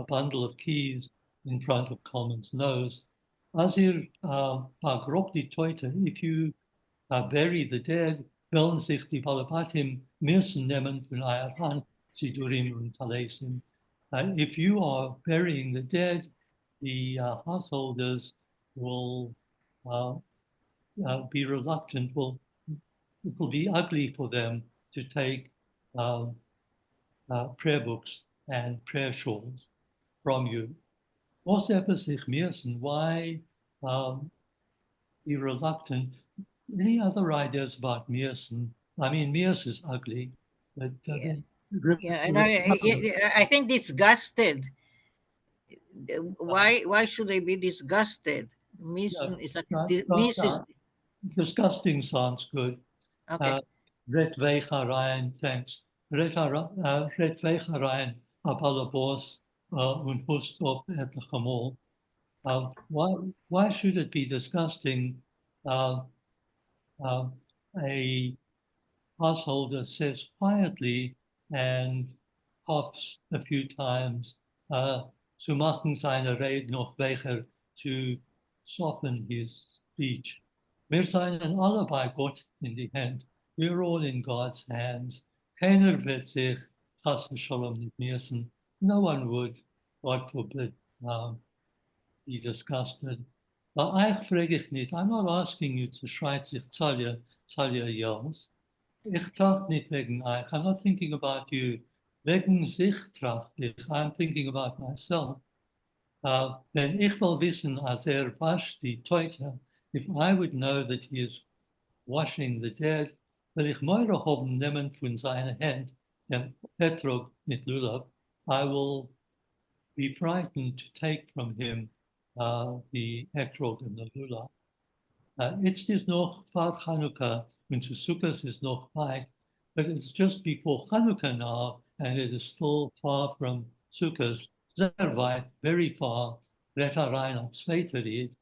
[SPEAKER 4] bundle of keys in front of Coleman's nose. As ihr grob die Teute, if you bury the dead, wollen sich die Balabatim müssen nehmen von eurer Hand, Sidurim und Talesim. If you are burying the dead, the householders will be reluctant. It will be ugly for them to take prayer books and prayer shawls from you. Was hebben zich müssen? Why be reluctant? Any other ideas about müssen? I mean, müssen is ugly, but
[SPEAKER 2] Yeah, and I think disgusted. Why should they be disgusted? Missen is like
[SPEAKER 4] disgusting sounds good.
[SPEAKER 2] okay.
[SPEAKER 4] Red Wegereien, thanks. Red Wegereien op alle bos und host op etliche Mal. Why should it be disgusting? A householder says quietly and coughs a few times. Zu machen seine Rede noch weicher, to soften his speech. Wir seien alle bei Gott in die Hand. We're all in God's hands. Keiner wird sich chas v'shalom nicht müssen. No one would, God forbid, be disgusted. But euch frage ich nicht. I'm not asking you to schreit sich Talia yells. Ich tracht nicht wegen euch. I'm not thinking about you. Wegen sich tracht ich. I'm thinking about myself. Wenn ich will wissen, als wascht die Teute, if I would know that he is washing the dead, will ich Meure haben nehmen von seiner Hand, dem Petrog mit Lulav, I will be frightened to take from him the Etrog and the Lulav. It's is noch vor Chanukah, und zu Sukkot is noch weit, but it's just before Chanukah now, and it is still far from Sukkot. Sehr weit, very far. Retta rein op zweite Ried.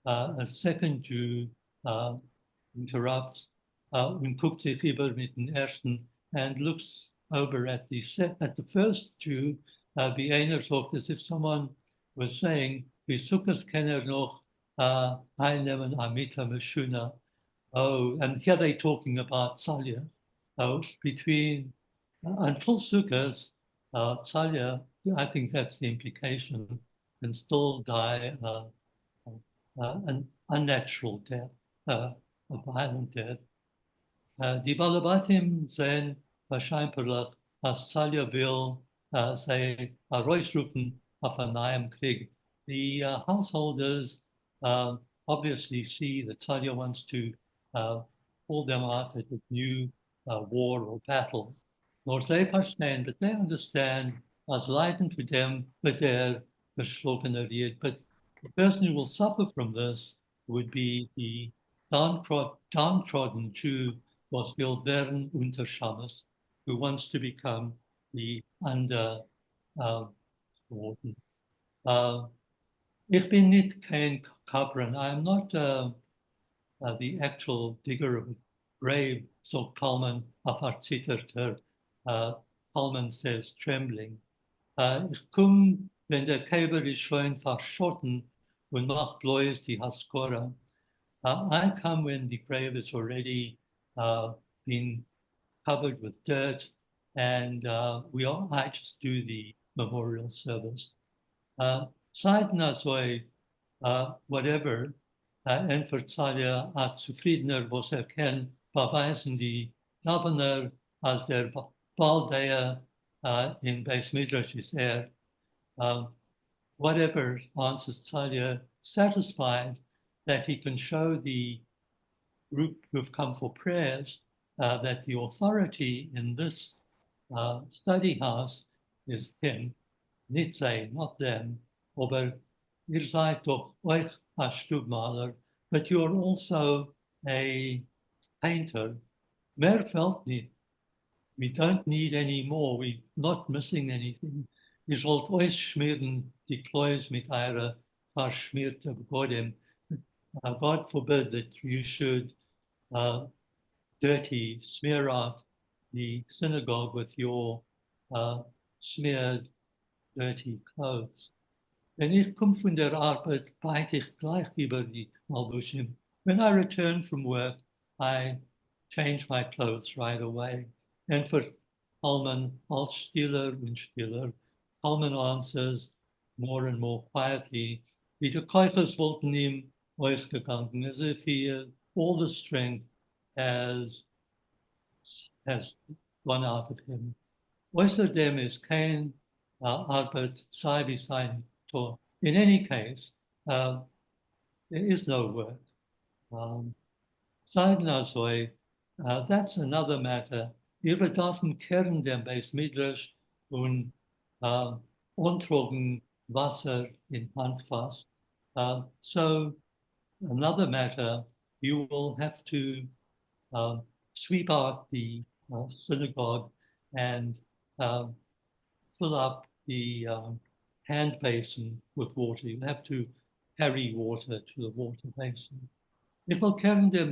[SPEAKER 4] A second Jew interrupts and guckt sich über mit den ersten and looks over at the first Jew, wie einer sagt, as if someone was saying, wie Sukkot kann noch einnehmen amita meshuna. Oh, and here they're talking about Tzalia. Between until Sukkot, Tzalia, I think that's the implication, can still die an unnatural death, a violent death. Die Balabatim zijn waarschijnlijk als Tzalia will zij uitroepen of een nieuwe Krieg. The householders obviously see that Tzalia wants to pull them out at a new war or battle. Nor zij verstaan, but they understand as leiden for them, but they're beschlossene Ried. But the person who will suffer from this would be the downtrodden Jew, was will werden unter Shammas, who wants to become the under warden. Ich bin nicht kein Kaplan. I'm not the actual digger of a grave, so Kalman of Arzitterter. Kalman says, trembling. Ich komme, wenn der Käfer ist schon verschotten und macht bloß die Haskora. I come when the grave is already been covered with dirt, and I just do the memorial service. Seitenazoi, whatever, en Tzalia zufriedener, was kann, beweisen die Governor als der Baldea in Beis Midrash is whatever answers Tzalia, satisfied that he can show the group who've come for prayers that the authority in this study house is him, nicht zij, not them, aber ihr seid doch euch a Stubmaler, but you're also a painter. Mehr fällt nicht. we don't need any more. We're not missing anything. Ihr sollt euch schmieren die Kläus mit eurer verschmierte Bodem. God forbid that you should smear out the synagogue with your smeared, dirty clothes. Wenn ich komme von der Arbeit, bite ich gleich über die Malbushim. When I return from work, I change my clothes right away. And for Holman, als stiller und stiller, Holman answers more and more quietly, wie die Käufers wollten ihm ausgegangen, as if he, all the strength has gone out of him. Außerdem ist kein Arbeit sei wie sein Tor. In any case, there is no work. That's another matter. Wir dürfen kehren dem Beis Midrash und untrogen Wasser in Handfass. So another matter, you will have to sweep out the synagogue and fill up the hand basin with water. You have to carry water to the water basin. Ich will kehren dem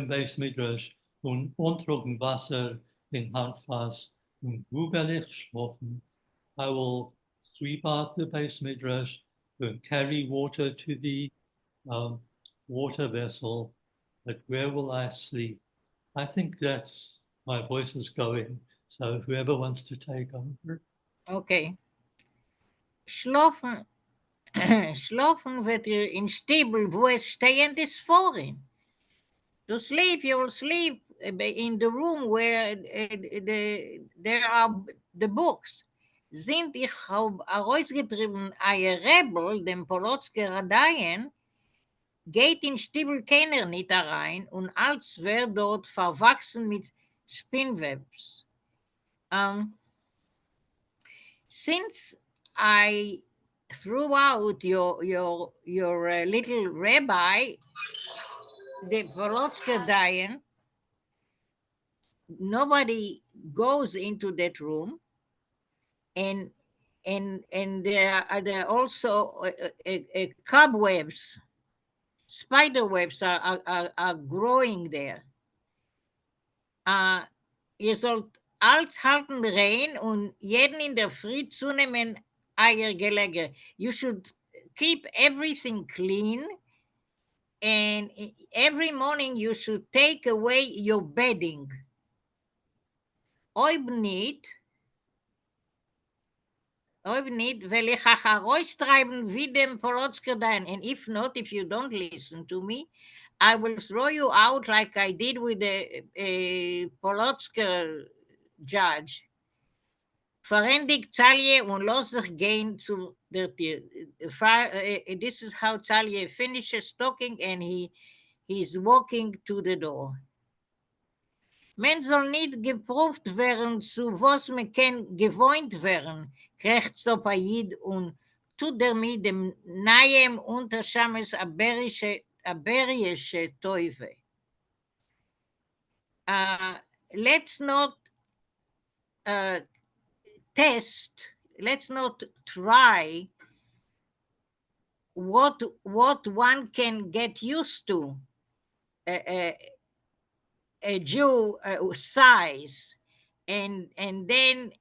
[SPEAKER 4] Beis Midrash und untrogen Wasser in Handfass und grübelig schlafen. I will sweep out the Beis Midrash and carry water to the water vessel, but where will I sleep? I think that's my voice is going, so whoever wants to take over.
[SPEAKER 2] Okay. Schlafen, schlafen wird ihr in Stiebel, wo es stehend ist vor ihm. To sleep, you will sleep in the room where there are the books. Sind ich hab herausgetrieben, ein Rebel, dem Polotsker Radaien, geht in Stiebel keiner nicht herein und als wäre dort verwachsen mit Spinnwebs. Since I threw out your little rabbi, the Polotsker Dayan, nobody goes into that room, and there are also cobwebs, spider webs are growing there. Ihr sollt alles halten rein und jeden in der Früh zunehmen Eiergelege. You should keep everything clean, and every morning you should take away your bedding. Ob nicht, will ich euch heraustreiben wie dem Polotsker Dayan. And if not, if you don't listen to me, I will throw you out like I did with the Polotsker judge. Verendigt Zalje und los sich gehen zu der Tür. This is how Zalje finishes talking, and he's walking to the door. Men soll nicht geprüft werden, zu was man kann gewohnt werden, krächzt Opayid und tut damit dem nahem Unterschames aberische Teufel. Let's not test, let's not try what one can get used to. A Jew size, and then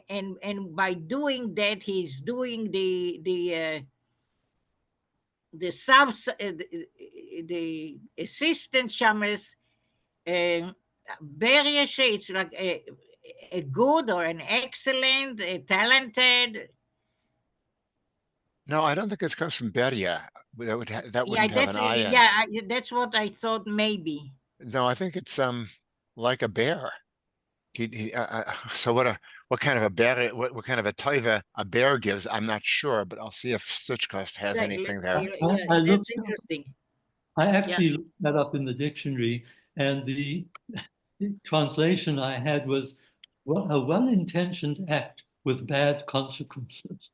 [SPEAKER 2] and by doing that he's doing the assistant shamas Beryashe. It's like a good or an excellent, a talented.
[SPEAKER 3] No, I don't think it comes from Beria. That wouldn't have an I in it.
[SPEAKER 2] Yeah, that's what I thought maybe.
[SPEAKER 3] No, I think it's like a bear. So what kind of a bear? What kind of a toiva a bear gives? I'm not sure, but I'll see if Suchkov has anything there.
[SPEAKER 2] Yeah, that's interesting.
[SPEAKER 4] I actually looked that up in the dictionary, and the translation I had was a well-intentioned act with bad consequences.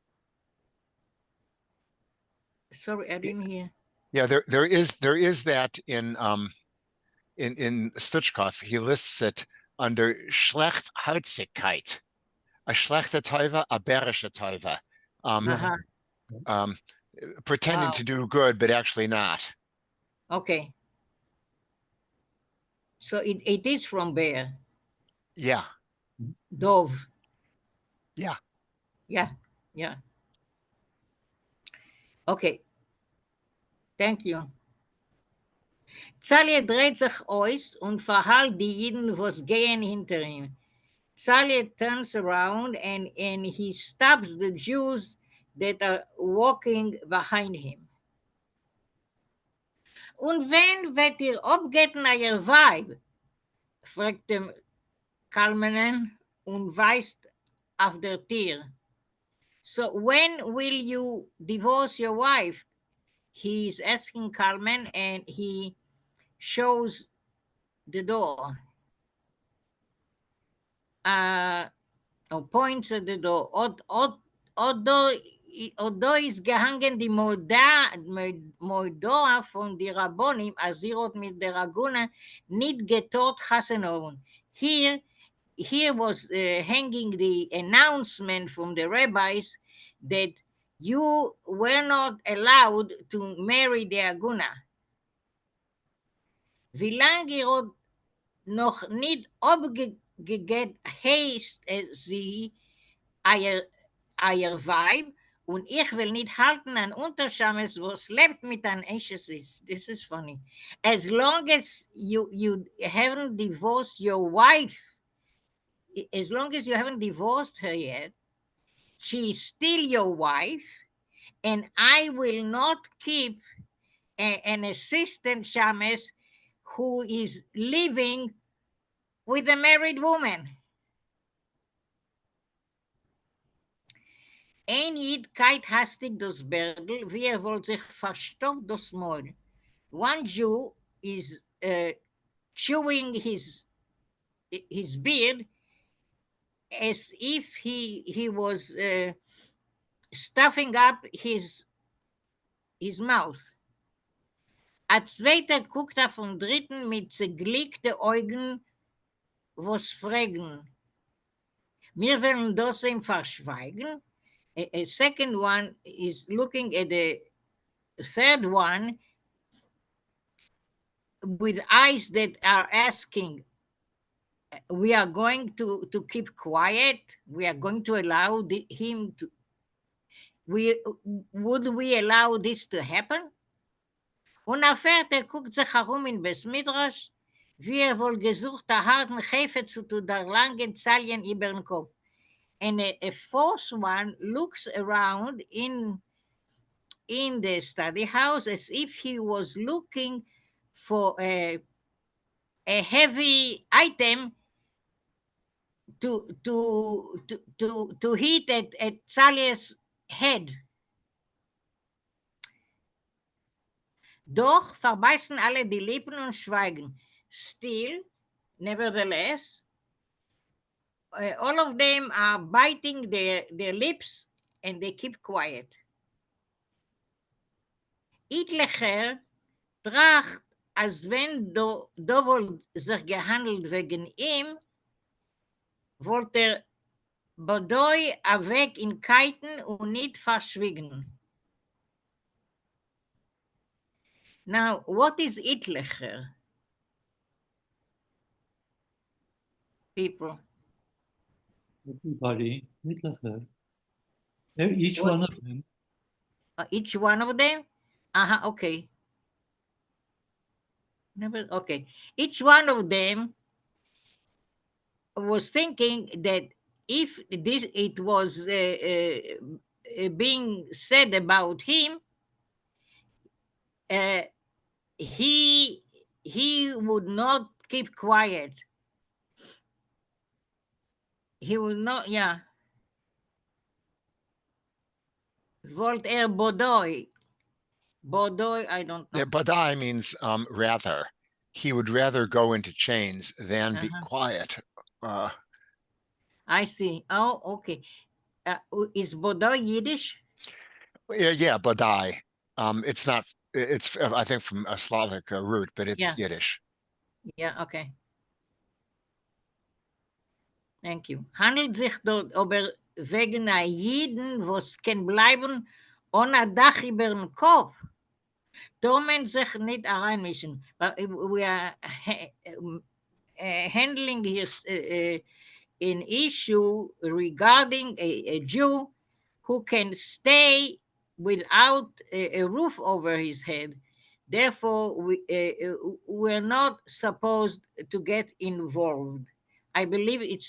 [SPEAKER 2] Sorry, I didn't hear.
[SPEAKER 3] Yeah, there is that in Stuchkov. He lists it under Schlechtherzigkeit. A schlechte Teufe, a berische Teufe.
[SPEAKER 2] Uh-huh.
[SPEAKER 3] Um, pretending
[SPEAKER 2] Wow.
[SPEAKER 3] to do good, but actually not.
[SPEAKER 2] Okay. So it is from bear.
[SPEAKER 3] Yeah,
[SPEAKER 2] Dove.
[SPEAKER 3] yeah.
[SPEAKER 2] Yeah. Yeah. Okay. Thank you. Zalie dreht sich aus und verhält die Jiden, was gehen hinter ihm. Zalie turns around and he stabs the Jews that are walking behind him. Und wenn wird ihr abgeten euer Weib? Fragt dem Kalmanen und weist auf der Tür. So when will you divorce your wife? He's asking Kalman and he shows the door. Or points at the door. Odo ist gehangen die Moidoa von die Rabbonim, Azirot mit der Agune, nicht getot Hasenoven. Here was hanging the announcement from the rabbis that you were not allowed to marry the Aguna. Wie lange ihr noch nicht abgegeben heißt sie euer Weib und ich will nicht halten an Unterschames, was lebt mit an Esches ist. This is funny. As long as you haven't divorced your wife, as long as you haven't divorced her yet, she is still your wife, and I will not keep an assistant shames who is living with a married woman. Ein Jid kait hastig das Berdel, wie wollte sich verstopft das Maul. One Jew is chewing his beard as if he was stuffing up his mouth. A zweiter guckt vom dritten mit zerglickten Augen, was fragen. Wir werden das ihm verschweigen. A second one is looking at the third one with eyes that are asking, we are going to keep quiet. We are going to allow him to. Would we allow this to happen? Und er guckt sich herum in Bes Midrash, wie wohl gesucht der harten Hefe zu der langen Zalien über den Kopf. And a fourth one looks around in the study house as if he was looking for a heavy item to hit at Zalia's head. Doch verbeißen alle die Lippen und schweigen. Still, nevertheless, all of them are biting their lips and they keep quiet. Etlicher tracht, als wenn da wohl sich gehandelt wegen ihm, wollte Bodoi weg in Keiten und nicht verschwiegen. Now, what is Etlicher? People.
[SPEAKER 4] Everybody, Hitler. Each
[SPEAKER 2] What?
[SPEAKER 4] one of them.
[SPEAKER 2] Each one of them? Okay. Okay. Each one of them was thinking that if it was being said about him, he would not keep quiet. He would not, yeah. Volt Bodoi. Bodoi, I don't know.
[SPEAKER 3] Yeah, badai means rather. He would rather go into chains than be quiet.
[SPEAKER 2] I see. Oh, okay. Is Bodoi Yiddish?
[SPEAKER 3] Yeah, badai. It's not. It's I think from a Slavic root, but it's Yiddish.
[SPEAKER 2] Yeah. Okay. Thank you. Handelt sich dort aber wegen einer Jiden, was kann bleiben ohne Dach über den Kopf? Da man sich nicht reinmischen. But we are handling here an issue regarding a Jew who can stay without a roof over his head. Therefore, we're not supposed to get involved. I believe it's